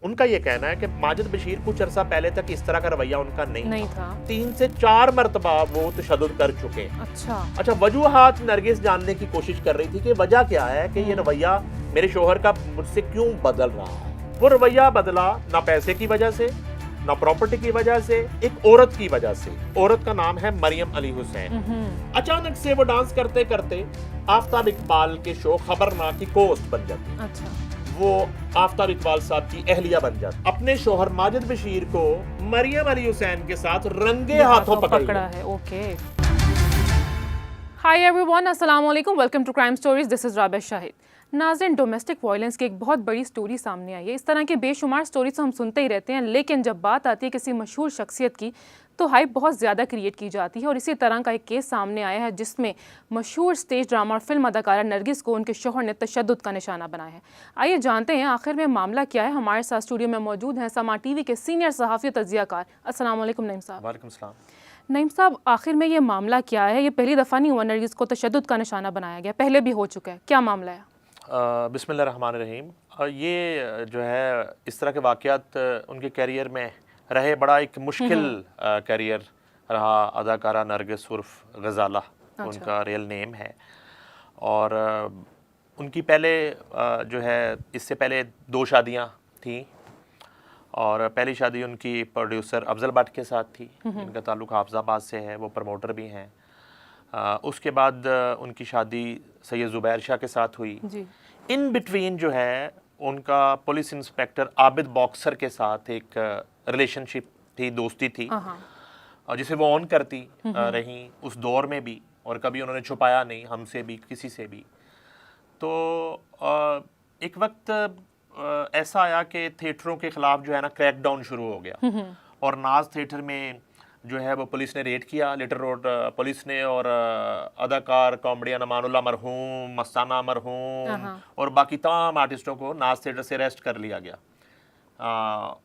उनका ये कहना है कि माजिद बशीर कुछ अरसा पहले तक इस तरह का रवैया उनका नहीं था। 3 से 4 मरतबा वो तशद्दुद कर चुके हैं। अच्छा, वजूहात नरगिस जानने की कोशिश कर रही थी कि वजह क्या है कि ये रवैया मेरे शोहर का मुझसे क्यों बदल रहा है। वो रवैया बदला ना पैसे की वजह से, ना प्रॉपर्टी की वजह से, एक औरत की वजह से। औरत का नाम है मरियम अली हुसैन। अचानक से वो डांस करते करते आफ्ताब इकबाल के शो खबरनाक की कोस्ट बन जाती है। अच्छा, वो आफ्ताब इकबाल साहब की अहलिया बन जाती। अपने शोहर माजिद बशीर को मरियम अली हुसैन के साथ रंगे हाथों पकड़ा है। ओके। हाय एवरीवन, अस्सलाम वालेकुम, welcome to crime stories. This is Rabia Shahid. नाज़रीन, डोमेस्टिक वायलेंस की एक बहुत बड़ी स्टोरी सामने आई है। इस तरह के बेशुमार स्टोरीज तो हम सुनते ही रहते हैं, लेकिन जब बात आती है किसी मशहूर शख्सियत की तो हाइप बहुत ज़्यादा क्रिएट की जाती है। और इसी तरह का एक केस सामने आया है जिसमें मशहूर स्टेज ड्रामा और फिल्म अदाकारा नरगिस को उनके शोहर ने तशद्दुद का निशाना बनाया है। आइए जानते हैं आखिर में मामला क्या है। हमारे साथ स्टूडियो में मौजूद हैं समा टीवी के सीनियर सहाफ़ी और तज्ज़ियाकार। अस्सलाम वालेकुम नईम साहब। वालेकुम सलाम। नईम साहब, आखिर में ये मामला क्या है? ये पहली दफ़ा नहीं हुआ नरगिस को तशद्दुद का निशाना बनाया गया, पहले भी हो चुका है। क्या मामला है? बिस्मिल्लाह रहमान रहीम। ये जो है इस तरह के वाक़यात उनके कैरियर में रहे, बड़ा एक मुश्किल कैरियर रहा। अदाकारा नरगिस उर्फ गज़ाला उनका रियल नेम है। और उनकी पहले जो है इससे पहले 2 शादियां थीं। और पहली शादी उनकी प्रोड्यूसर अफजल भट्ट के साथ थी। इनका ताल्लुक़ हाफिज़ाबाद से है, वो प्रमोटर भी हैं। उसके बाद उनकी शादी सैयद ज़ुबैर शाह के साथ हुई जी। इन बिटवीन जो है उनका पुलिस इंस्पेक्टर आबिद बॉक्सर के साथ एक रिलेशनशिप थी, दोस्ती थी, और जिसे वो ऑन करती रही उस दौर में भी, और कभी उन्होंने छुपाया नहीं हमसे भी, किसी से भी। तो एक वक्त ऐसा आया कि थिएटरों के ख़िलाफ़ जो है ना क्रैकडाउन शुरू हो गया, और नाज थिएटर में जो है वो पुलिस ने रेड किया, लिटिल रोड पुलिस ने, और अदाकार कॉमेडियन अमानुल्लाह मरहूम, मस्ताना मरहूम और बाकी तमाम आर्टिस्टों को नाज थिएटर से अरेस्ट कर लिया गया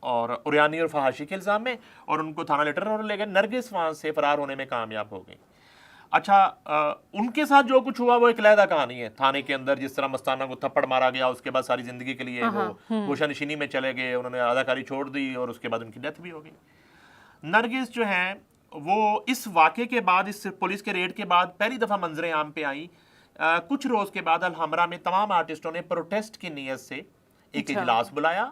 और उरियानी और फहाशी के इल्ज़ाम में, और उनको थाना लिटिल रोड ले गए। नरगिस वहाँ से फ़रार होने में कामयाब हो गई। अच्छा, उनके साथ जो कुछ हुआ वो एक अलहदा कहानी है। थाने के अंदर जिस तरह मस्ताना को थप्पड़ मारा गया, उसके बाद सारी ज़िंदगी के लिए वो गोशानशीनी में चले गए, उन्होंने अदाकारी छोड़ दी और उसके बाद उनकी डेथ भी हो गई। नरगिस जो है वो इस वाक़े के बाद, इस पुलिस के रेड के बाद पहली दफ़ा मंजर आम पे आई। कुछ रोज़ के बाद अलहमरा में तमाम आर्टिस्टों ने प्रोटेस्ट की नीयत से एक इजलास बुलाया।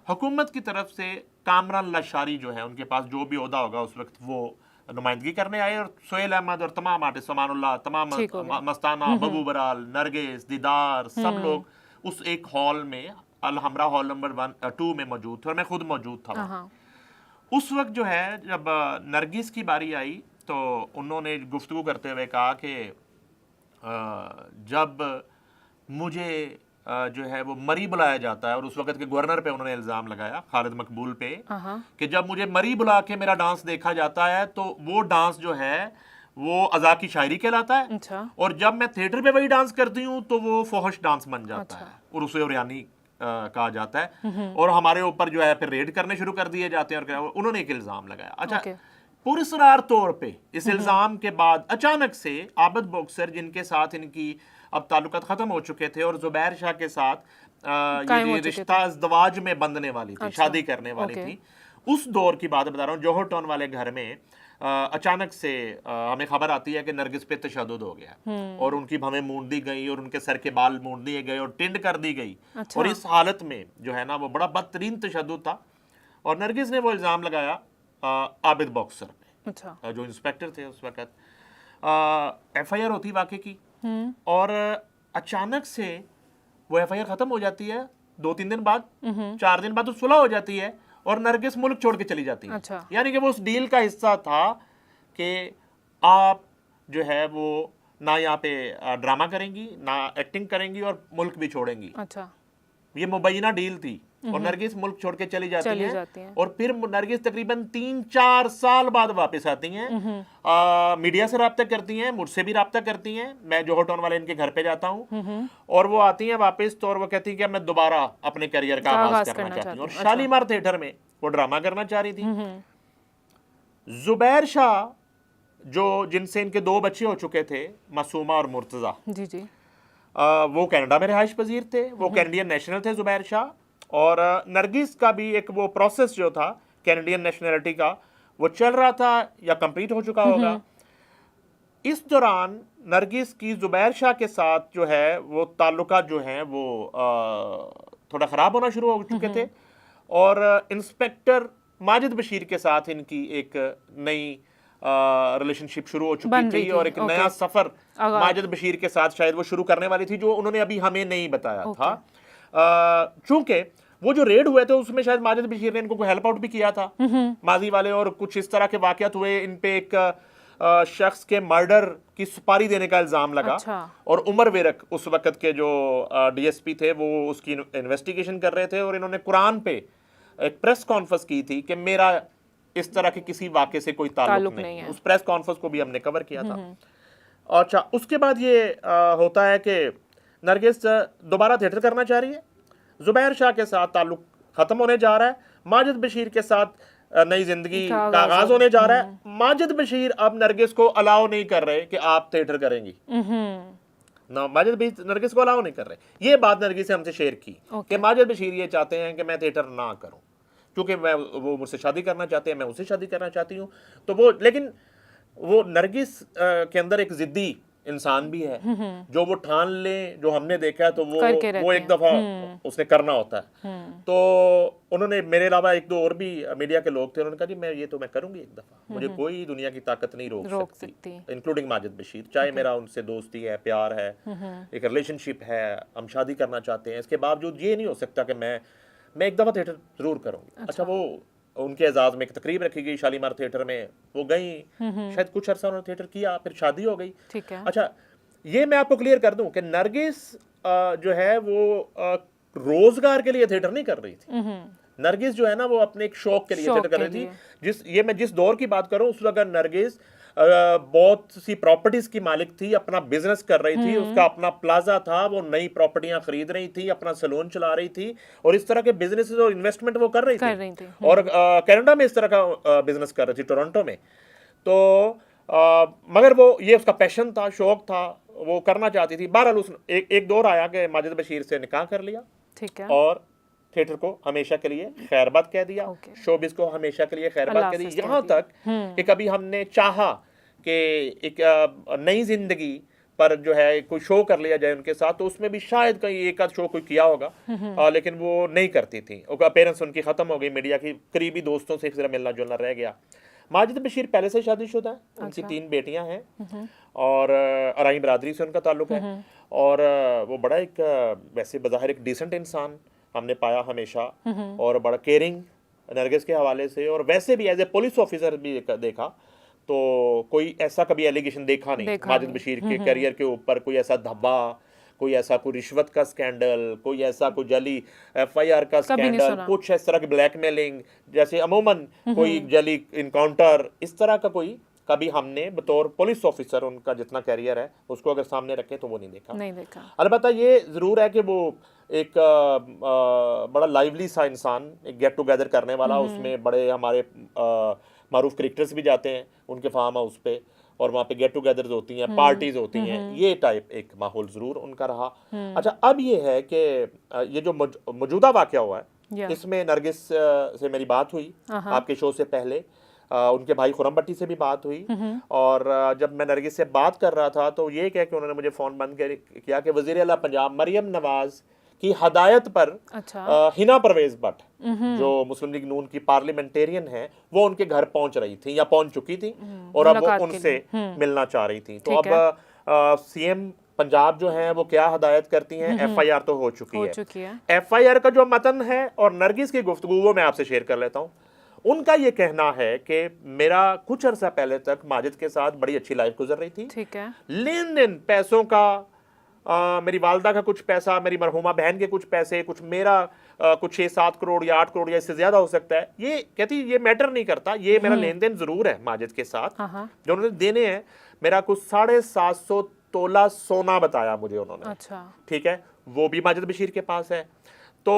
हुकूमत की तरफ से कामरान लशारी जो है, उनके पास जो भी ओहदा होगा उस वक्त, वो नुमाइंदगी करने आए, और सोहेल अहमद और तमाम आर्टिस्ट, अमानुल्लाह, तमाम मस्ताना, बबू बराल, नरगिस, दीदार, सब लोग उस एक हॉल में, अलहमरा हॉल नंबर 2 में मौजूद थे, और मैं खुद मौजूद था। उस वक्त जो है जब नरगिस की बारी आई तो उन्होंने गुफ्तगू करते हुए कहा कि जब मुझे जो है वो मरी बुलाया जाता है, और उस वक्त के गवर्नर पे उन्होंने इल्ज़ाम लगाया, खालिद मकबूल पे, कि जब मुझे मरी बुला के मेरा डांस देखा जाता है तो वो डांस जो है वो अज़ा की शायरी कहलाता है। अच्छा। और जब मैं थिएटर पे वही डांस करती हूँ तो वो फोहश डांस बन जाता है, और उसे उरियानी कहा जाता है, और हमारे ऊपर जो है फिर रेड करने शुरू कर दिए जाते हैं। और उन्होंने एक इल्ज़ाम लगाया। अच्छा, पुरस्कार तौर पे इस इल्ज़ाम के बाद अचानक से आबिद बॉक्सर, जिनके साथ इनकी अब ताल्लुकात ख़त्म हो चुके थे, और ज़ुबैर शाह के साथ ये रिश्ता इज़्दवाज में बंधने वाली थी, शादी करने वाली थी, उस दौर की बात बता रहा हूँ। जौहर टाउन वाले घर में अचानक से हमें खबर आती है कि नरगिस पे तशद्दुद हो गया, और उनकी भवें मूंद दी गई, और उनके सर के बाल मूंद दिए गए, और टिंड कर दी गई। और इस हालत में जो है ना वो बड़ा बदतरीन तशद्दुद था, और नरगिस ने वो इल्ज़ाम लगाया आबिद बॉक्सर पे, जो इंस्पेक्टर थे उस वक्त। FIR होती वाक़े की, और अचानक से वो FIR ख़त्म हो जाती है 2-3 दिन बाद, 4 दिन बाद तो सुलह हो जाती है, और नरगिस मुल्क छोड़ के चली जाती है। अच्छा। यानी कि वो उस डील का हिस्सा था कि आप जो है वो ना यहाँ पे ड्रामा करेंगी, ना एक्टिंग करेंगी, और मुल्क भी छोड़ेंगी। अच्छा। ये मुबैना डील थी, और नरगिस मुल्क छोड़ के चली जाती हैं। और फिर नरगिस तकरीबन 3-4 साल बाद वापस आती हैं, मीडिया से रब्ता करती हैं, मुझसे भी रब्ता करती हैं, मैं जौहर टाउन वाले इनके घर पे जाता हूँ, और वो आती हैं वापस, तो और वो कहती हैं कि मैं दोबारा अपने करियर का आगाज करना चाहती हूँ, और शालीमार थिएटर में वो ड्रामा करना चाह रही थी। ज़ुबैर शाह, जो जिनसे इनके 2 बच्चे हो चुके थे, मासूमा और मुर्तज़ा, जी जी, वो कनाडा में रिहाइश पजीर थे, वो कैनेडियन नेशनल थे ज़ुबैर शाह, और नरगिस का भी एक वो प्रोसेस जो था कैनेडियन नेशनैलिटी का वो चल रहा था या कंप्लीट हो चुका होगा। इस दौरान नरगिस की जुबैर शाह के साथ जो है वो ताल्लुकात जो हैं वो थोड़ा ख़राब होना शुरू हो चुके थे, और इंस्पेक्टर माजिद बशीर के साथ इनकी एक नई रिलेशनशिप शुरू हो चुकी थी, और एक नया सफ़र माजिद बशीर के साथ शायद वो शुरू करने वाली थी, जो उन्होंने अभी हमें नहीं बताया था। चूंकि वो जो रेड हुए थे उसमें शायद माजिद बशीर ने इनको कोई हेल्प आउट भी किया था माजी वाले, और कुछ इस तरह के वाकयात हुए, इन पे एक शख्स के मर्डर की सुपारी देने का इल्जाम लगा। और उमर वेरक उस वक्त के जो डीएसपी थे वो उसकी इन्वेस्टिगेशन कर रहे थे, और इन्होंने कुरान पे एक प्रेस कॉन्फ्रेंस की थी कि मेरा इस तरह के किसी वाक़े से कोई ताल्लुक नहीं है। उस प्रेस कॉन्फ्रेंस को भी हमने कवर किया था। अच्छा, उसके बाद ये होता है कि नरगिस दोबारा थिएटर करना चाह रही है, जुबैर शाह के साथ ताल्लुक खत्म होने जा रहा है, माजिद बशीर के साथ नई जिंदगी का आगाज होने जा रहा है। माजिद बशीर अब नरगिस को अलाउ नहीं कर रहे कि आप थिएटर करेंगी ना, माजिद बशीर नरगिस को अलाउ नहीं कर रहे। ये बात नरगिस से हमसे शेयर की कि माजिद बशीर ये चाहते हैं कि मैं थिएटर ना करूं, क्योंकि वो मुझसे शादी करना चाहते हैं, मैं उससे शादी करना चाहती हूँ। तो वो, लेकिन वो नरगिस के अंदर एक जिद्दी इंसान भी है, जो वो ठान ले, जो हमने देखा है तो वो एक दफा उसने करना होता है। तो उन्होंने, मेरे अलावा एक दो और भी मीडिया के लोग थे, उन्होंने कहा जी मैं करूंगी एक दफा, मुझे कोई दुनिया की ताकत नहीं रोक सकती, इंक्लूडिंग माजिद बशीर, चाहे मेरा उनसे दोस्ती है, प्यार है, एक रिलेशनशिप है, हम शादी करना चाहते हैं, इसके बावजूद ये नहीं हो सकता कि मैं एक दफा थिएटर जरूर करूंगी। अच्छा, वो उनके एजाज में एक तकरीब रखी गई शालीमार थिएटर में, वो गई, शायद कुछ अरसा उन्होंने थिएटर किया, फिर शादी हो गई। ठीक है। अच्छा, ये मैं आपको क्लियर कर दूं कि नरगिस जो है वो रोजगार के लिए थिएटर नहीं कर रही थी। नरगिस जो है ना वो अपने एक शौक के लिए थिएटर कर रही थी। मैं जिस दौर की बात करूं उस वक्त नरगिस बहुत सी प्रॉपर्टीज की मालिक थी, अपना बिजनेस कर रही थी, उसका अपना प्लाजा था, वो नई प्रॉपर्टियां खरीद रही थी, अपना सैलून चला रही थी, और इस तरह के बिजनेस और इन्वेस्टमेंट वो कर रही थी। और कनाडा में इस तरह का बिजनेस कर रही थी, टोरंटो में। तो मगर वो, ये उसका पैशन था, शौक था, वो करना चाहती थी। बहरहाल उसने एक दौर आया कि माजिद बशीर से निकाह कर लिया, ठीक है, और थिएटर को हमेशा के लिए खैरबाद कह दिया, शोबिस को हमेशा के लिए खैरबाद कह दी। यहाँ तक कि कभी हमने चाहा कि एक नई जिंदगी पर जो है कोई शो कर लिया जाए उनके साथ, तो उसमें भी शायद कहीं एक आध शो कोई किया होगा, लेकिन वो नहीं करती थी। अपीयरेंस उनकी खत्म हो गई, मीडिया की करीबी दोस्तों से जरा मिलना जुलना रह गया। माजिद बशीर पहले से शादीशुदा है, उनकी 3 बेटियां हैं, और अराई बरादरी से उनका ताल्लुक है, और वो बड़ा एक वैसे बज़ाहिर एक डिसेंट इंसान हमने पाया हमेशा, और बड़ा केयरिंग नरगिस के हवाले से, और वैसे भी एज ए पुलिस ऑफिसर भी देखा तो कोई ऐसा कभी एलिगेशन देखा नहीं माजिद बशीर के करियर के ऊपर, कोई ऐसा धब्बा, कोई ऐसा कोई रिश्वत का स्कैंडल, कोई ऐसा कोई जली एफआईआर का स्कैंडल, कुछ इस तरह की ब्लैकमेलिंग, जैसे अमूमन कोई जली इनकाउंटर, इस तरह का कोई कभी हमने बतौर पुलिस ऑफिसर उनका जितना कैरियर है उसको अगर सामने रखे तो वो नहीं देखा। अलबत्ता ये ज़रूर है कि वो एक बड़ा लाइवली सा इंसान, एक गेट टुगेदर करने वाला, उसमें बड़े हमारे मारूफ क्रिकेटर्स भी जाते हैं उनके फार्म हाउस पे, और वहाँ पे गेट टुगेदर्स होती हैं, पार्टीज होती हैं, ये टाइप एक माहौल ज़रूर उनका रहा। अच्छा, अब ये है कि ये जो मौजूदा वाक़या हुआ है, इसमें नरगिस से मेरी बात हुई आपके शो से पहले, उनके भाई खुरम भट्टी से भी बात हुई, और जब मैं नरगिस से बात कर रहा था तो ये कह के उन्होंने मुझे फ़ोन बंद किया कि वज़ीर आला पंजाब मरियम नवाज की हदायत पर हिना परवेज भट्ट जो मुस्लिम लीग नून की पार्लियामेंटेरियन है, वो उनके घर पहुंच रही थी या पहुंच चुकी थी, और अब वो उनसे मिलना चाह रही थी। तो अब सीएम पंजाब जो है वो क्या हदायत करती हैं, एफआईआर तो हो चुकी है। एफआईआर का जो मतन है और नरगिस की गुफ्तगू वो मैं आपसे शेयर कर लेता हूँ। उनका ये कहना है कि मेरा कुछ अरसा पहले तक माजिद के साथ बड़ी अच्छी लाइफ गुजर रही थी, ठीक है, लेन देन पैसों का, मेरी वालदा का कुछ पैसा, मेरी मरहुमा बहन के कुछ पैसे, कुछ मेरा कुछ 6-7 करोड़ या 8 करोड़ या इससे ज्यादा हो सकता है, ये कहती ये मैटर नहीं करता, ये मेरा लेन देन जरूर है माजिद के साथ जो उन्होंने देने हैं। मेरा कुछ 750 तोला सोना बताया मुझे उन्होंने, अच्छा, ठीक है, वो भी माजिद बशीर के पास है। तो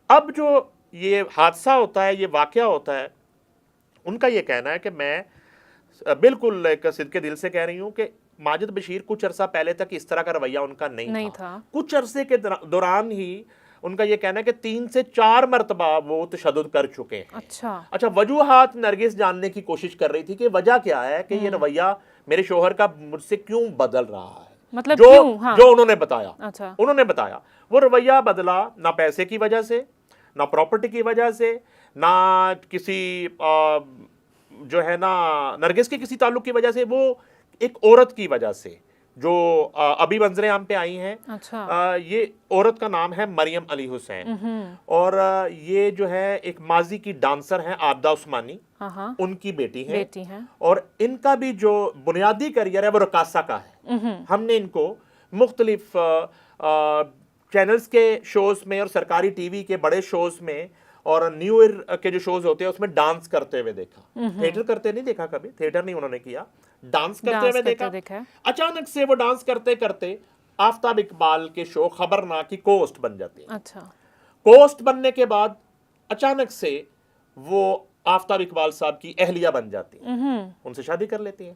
अब जो ये हादसा होता है, ये वाकया होता है, उनका ये कहना है कि मैं बिल्कुल एक सिद्के दिल से कह रही हूँ कि माजिद बशीर कुछ अरसा पहले तक इस तरह का रवैया उनका नहीं था। कुछ अरसे के दौरान ही उनका ये कहना है कि 3 से 4 मरतबा वो तशद्दुद कर चुके हैं। अच्छा, वजूहात नरगिस जानने की कोशिश कर रही थी कि वजह क्या है कि ये रवैया मेरे शोहर का मुझसे क्यों बदल रहा है। मतलब जो क्यों? हाँ। जो उन्होंने बताया, अच्छा, उन्होंने बताया वो रवैया बदला ना पैसे की वजह से, ना प्रॉपर्टी की वजह से, ना किसी जो है ना नरगिस के किसी ताल्लुक की वजह से, वो एक औरत की वजह से जो अभी मंजरे आम पे आई हैं। अच्छा, ये औरत का नाम है मरियम अली हुसैन, और ये जो है एक माजी की डांसर हैं आबदा उस्मानी, हाँ, उनकी बेटी है। हैं। और इनका भी जो बुनियादी करियर है वो रकासा का है। हमने इनको मुख्तलिफ चैनल्स के शोज में और सरकारी टीवी के बड़े शोज में और न्यू ईयर के जो शोज होते हैं उसमें डांस करते हुए देखा। थिएटर करते नहीं देखा, कभी थिएटर नहीं उन्होंने किया, डांस करते हुए देखा। अचानक से वो डांस करते करते आफ्ताब इकबाल के शो खबरनाक की कोस्ट बन जाती है। अच्छा, कोस्ट बनने के बाद अचानक से वो आफ्ताब इकबाल साहब की अहलिया बन जाती है, उनसे शादी कर लेती है।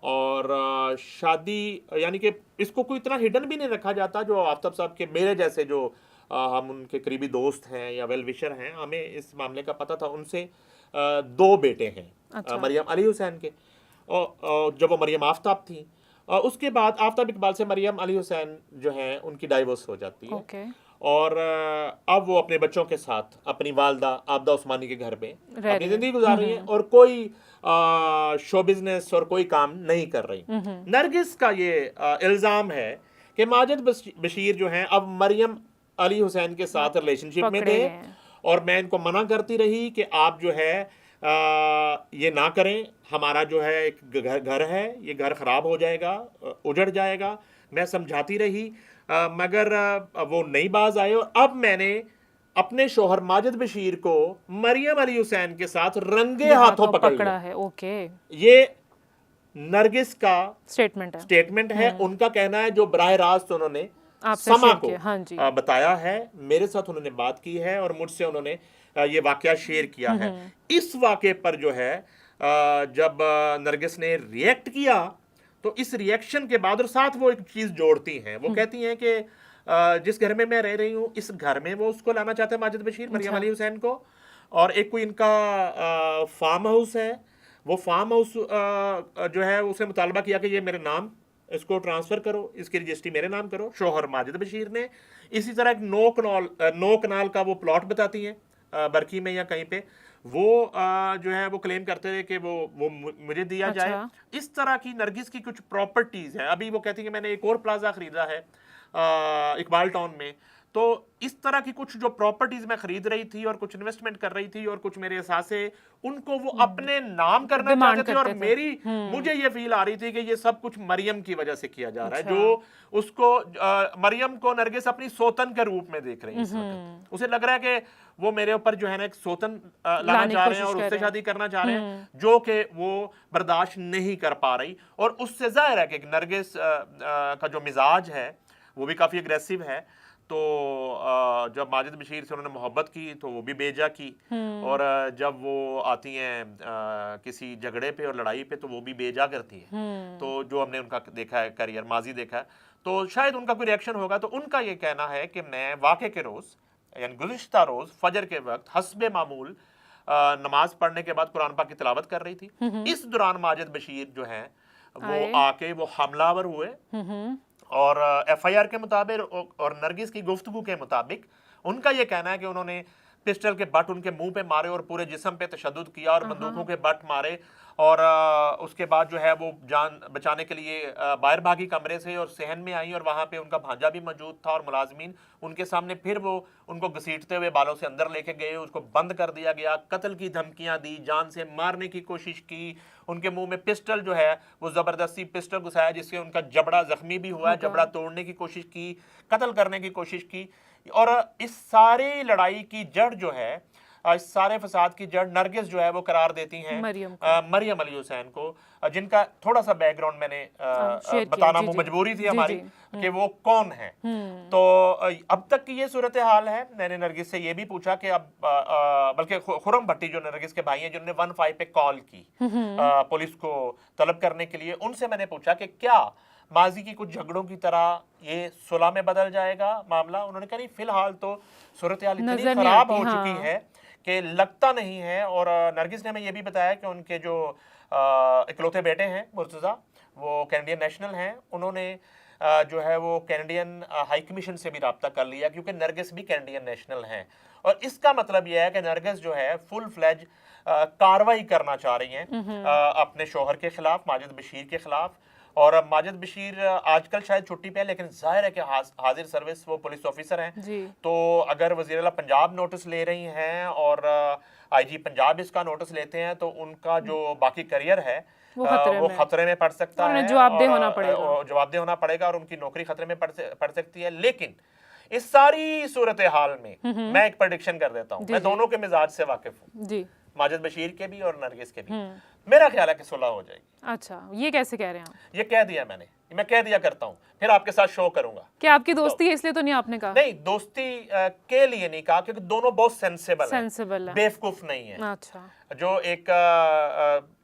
और शादी यानी कि इसको कोई इतना हिडन भी नहीं रखा जाता। जो आफ्ताब साहब के मेरे जैसे जो हम उनके करीबी दोस्त हैं या वेल विशर हैं, हमें इस मामले का पता था। उनसे 2 बेटे हैं। अच्छा। मरियम अली हुसैन के, और जब वो मरियम आफ्ताब थी, उसके बाद आफ्ताब इकबाल से मरियम अली हुसैन जो है उनकी डाइवोर्स हो जाती है। ओके। और अब वो अपने बच्चों के साथ अपनी वालदा आबदा उस्मानी के घर पे अपनी जिंदगी गुजार रही है और कोई शो बिजनेस और कोई काम नहीं कर रही। नरगिस का ये इल्जाम है कि माजिद बशीर जो हैं अब मरियम अली हुसैन के साथ रिलेशनशिप में थे, और मैं इनको मना करती रही कि आप जो है ये ना करें, हमारा जो है एक घर है, ये घर खराब हो जाएगा, उजड़ जाएगा। मैं समझाती रही, मगर वो नहीं बाज आए। और अब मैंने अपने शोहर माजिद बशीर को मरियम अली हुसैन के साथ रंगे हाथों पकड़ा है। ओके, ये नरगिस का स्टेटमेंट है। उनका कहना है जो बराह रास्त उन्होंने समा को हाँ जी। बताया है, मेरे साथ उन्होंने बात की है और मुझसे उन्होंने ये वाकया शेयर किया है। इस वाकये पर जो है जब नरगिस ने रिएक्ट किया, तो इस रिएक्शन के बाद और साथ वो एक चीज जोड़ती हैं। वो कहती हैं कि जिस घर में मैं रह रही हूँ, इस घर में वो उसको लाना चाहते हैं माजिद बशीर, मरियम अली हुसैन को। और एक कोई इनका फार्म हाउस है, वो फार्म हाउस जो है उसे मुतालबा किया कि ये मेरे नाम इसको ट्रांसफर करो, इसकी रजिस्ट्री मेरे नाम करो, शोहर माजिद बशीर ने। इसी तरह एक नो कनाल का वो प्लॉट बताती हैं बरकी में या कहीं पे, वो जो है वो क्लेम करते रहे कि वो मुझे दिया जाए। इस तरह की नरगिस की कुछ प्रॉपर्टीज है। अभी वो कहती है कि मैंने एक और प्लाजा खरीदा है इकबाल टाउन में। तो इस तरह की कुछ जो प्रॉपर्टीज मैं खरीद रही थी और कुछ इन्वेस्टमेंट कर रही थी और कुछ मेरे एहसासे उनको वो अपने नाम करना चाहते थे। और मुझे ये फील आ रही थी कि ये सब कुछ मरियम की वजह से किया जा रहा है, जो उसको मरियम को नरगिस अपनी सोतन के रूप में देख रही है इस वक्त। उसे लग रहा है कि वो मेरे ऊपर जो है ना एक सोतन लाना चाह रहे हैं और उससे शादी करना चाह रहे हैं, जो कि वो बर्दाश्त नहीं कर पा रही। और उससे जाहिर है कि नरगिस का जो मिजाज है वो भी काफ़ी अग्रेसिव है। तो जब माजिद बशीर से उन्होंने मोहब्बत की तो वो भी बेजा की, और जब वो आती हैं किसी झगड़े पे और लड़ाई पे तो वो भी बेजा करती है। तो जो हमने उनका देखा है करियर माजी देखा है, तो शायद उनका कोई रिएक्शन होगा। तो उनका ये कहना है कि मैं वाक़े के रोज़ यानी गुज़िश्ता रोज़ फजर के वक्त हस्बे मामूल नमाज पढ़ने के बाद कुरान पाक की तिलावत कर रही थी। इस दौरान माजिद बशीर जो है वो आके वो हमलावर हुए, और एफआईआर के मुताबिक और नरगिस की गुफ्तगू के मुताबिक उनका यह कहना है कि उन्होंने पिस्टल के बट उनके मुंह पे मारे और पूरे जिस्म पे तशद्दुद किया और बंदूकों के बट मारे। और उसके बाद जो है वो जान बचाने के लिए बाहर भागी कमरे से और सहन में आई, और वहाँ पे उनका भांजा भी मौजूद था और मुलाजमीन उनके सामने। फिर वो उनको घसीटते हुए बालों से अंदर लेके गए, उसको बंद कर दिया गया, कत्ल की धमकियाँ दी, जान से मारने की कोशिश की। उनके मुंह में पिस्टल जो है वो ज़बरदस्ती पिस्टल घुसाया, जिससे उनका जबड़ा जख्मी भी हुआ है, जबड़ा तोड़ने की कोशिश की, कत्ल करने की कोशिश की। और इस सारी लड़ाई की जड़ जो है, इस सारे फसाद की जड़ नरगिस जो है वो करार देती हैं मरियम अली हुसैन को, जिनका थोड़ा सा बैकग्राउंड मैंने बताना मजबूरी थी हमारी कि वो कौन है। तो अब तक की ये सूरत हाल है। मैंने नरगिस से ये भी पूछा कि अब बल्कि खुरम भट्टी जो नरगिस के भाई हैं, जिन्होंने 15 पे कॉल की पुलिस को तलब करने के लिए, उनसे मैंने पूछा कि क्या माजी की कुछ झगड़ों की तरह ये सुलह में बदल जाएगा मामला। उन्होंने कहा नहीं, फिलहाल तो सूरत हाल इतनी नजर नहीं खराब आती, हो हाँ। चुकी है कि लगता नहीं है। और नरगिस ने हमें ये भी बताया कि उनके जो इकलौते बेटे हैं मुर्तज़ा, वो कैनेडियन नेशनल हैं। उन्होंने जो है वो कैनेडियन हाई कमीशन से भी रब्ता कर लिया, क्योंकि नरगिस भी कैनेडियन नेशनल हैं। और इसका मतलब यह है कि नरगिस जो है फुल फ्लैज कार्रवाई करना चाह रही हैं अपने शोहर के खिलाफ, माजिद बशीर के खिलाफ। और माजिद बशीर आजकल शायद छुट्टी पे है, लेकिन जाहिर है कि हाजिर सर्विस वो पुलिस ऑफिसर हैं। जी। तो अगर वज़ीर आला पंजाब नोटिस ले रही हैं और आईजी पंजाब इसका नोटिस लेते हैं, तो उनका जो बाकी करियर है वो वो खतरे में पड़ सकता और है, उन्हें जवाबदेह और, होना पड़ेगा। जवाबदेह होना पड़ेगा और उनकी नौकरी खतरे में पड़ सकती है। लेकिन इस सारी सूरत हाल में मैं एक प्रेडिक्शन कर देता हूँ, मैं दोनों के मिजाज से वाकिफ हूँ, जी। माजिद बशीर के भी और नरगिस के भी। मेरा ख्याल है कि सुलह हो जाएगी। अच्छा, ये कैसे कह रहे हैं आप? ये कह दिया मैंने, मैं कह दिया करता हूँ, फिर आपके साथ शो करूंगा। क्या आपकी दोस्ती है इसलिए तो नहीं आपने कहा? नहीं, दोस्ती के लिए नहीं कहा, क्योंकि दोनों बहुत सेंसिबल है, बेवकूफ नहीं है। अच्छा। जो एक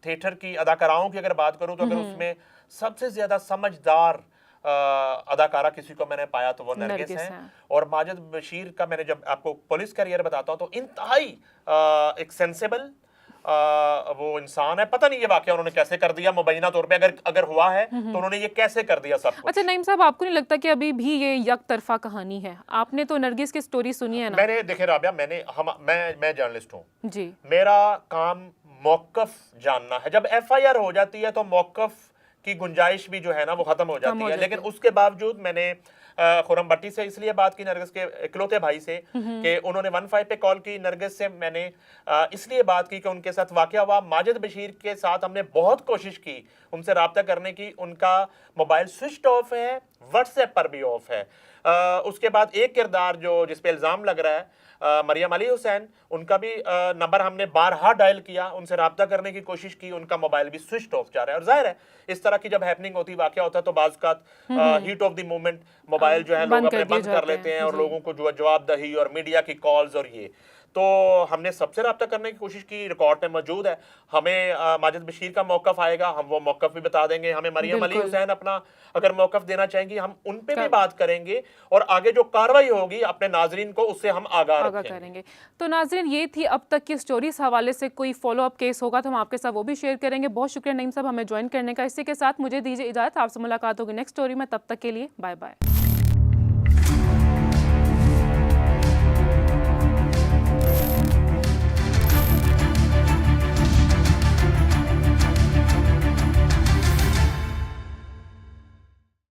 थिएटर की अदाकाराओं की अगर बात करूं, तो अगर उसमें सबसे ज्यादा समझदार अदाकारा किसी को मैंने पाया तो वो नरगिस हैं। और माजिद बशीर का मैंने जब आपको पुलिस करियर बताता हूं, तो इंतहाई एक सेंसेबल वो इंसान है। पता नहीं ये वाकया उन्होंने कैसे कर दिया, मुबैना तौर पे अगर हुआ है तो उन्होंने ये कैसे कर दिया सब कुछ। अच्छा नईम साहब, आपको नहीं लगता कि अभी भी ये एक तरफा कहानी है? आपने तो नरगिस की स्टोरी सुनी है ना? मैंने देखे राबिया, मैं जर्नलिस्ट हूँ जी। मेरा काम मौकफ जानना है। जब एफआईआर हो जाती है तो मौकफ की गुंजाइश भी जो है ना वो खत्म हो जाती है। लेकिन उसके बावजूद मैंने खुरम भट्टी से इसलिए बात की, नरगिस के इकलौते भाई से, कि उन्होंने 15 पे कॉल की। नरगिस से मैंने इसलिए बात की कि उनके साथ वाकया हुआ। माजिद बशीर के साथ हमने बहुत कोशिश की उनसे रब्ता करने की, उनका मोबाइल स्विच ऑफ है, व्हाट्सएप पर भी ऑफ है। उसके बाद एक किरदार जो जिस पे इल्ज़ाम लग रहा है मरियम अली हुसैन, उनका भी नंबर हमने बारहा डायल किया, उनसे रब्ता करने की कोशिश की, उनका मोबाइल भी स्विच ऑफ जा रहा है। और जाहिर है इस तरह की जब हैपनिंग होती, वाकया होता है, तो बाज़ का heat of the moment mobile जो है लोग अपने बंद कर लेते हैं और लोगों को जो जवाबदही और मीडिया की कॉल्स और ये। तो हमने सबसे रब्ता करने की कोशिश की, रिकॉर्ड में मौजूद है। हमें माजिद बशीर का मौकफ आएगा, हम वो मौकफ भी बता देंगे। हमें मरियम अली हुसैन अपना अगर मौकफ देना चाहेंगी, हम उन पे भी बात करेंगे। और आगे जो कार्रवाई होगी अपने नाजरीन को उससे हम आगाह करेंगे। तो नाजरीन, ये थी अब तक की स्टोरी। इस हवाले से कोई फॉलो अप केस होगा तो हम आपके साथ वो भी शेयर करेंगे। बहुत शुक्रिया नईम साहब हमें ज्वाइन करने का। इसी के साथ मुझे दीजिए इजाजत, आपसे मुलाकात होगी नेक्स्ट स्टोरी में। तब तक के लिए बाय बाय।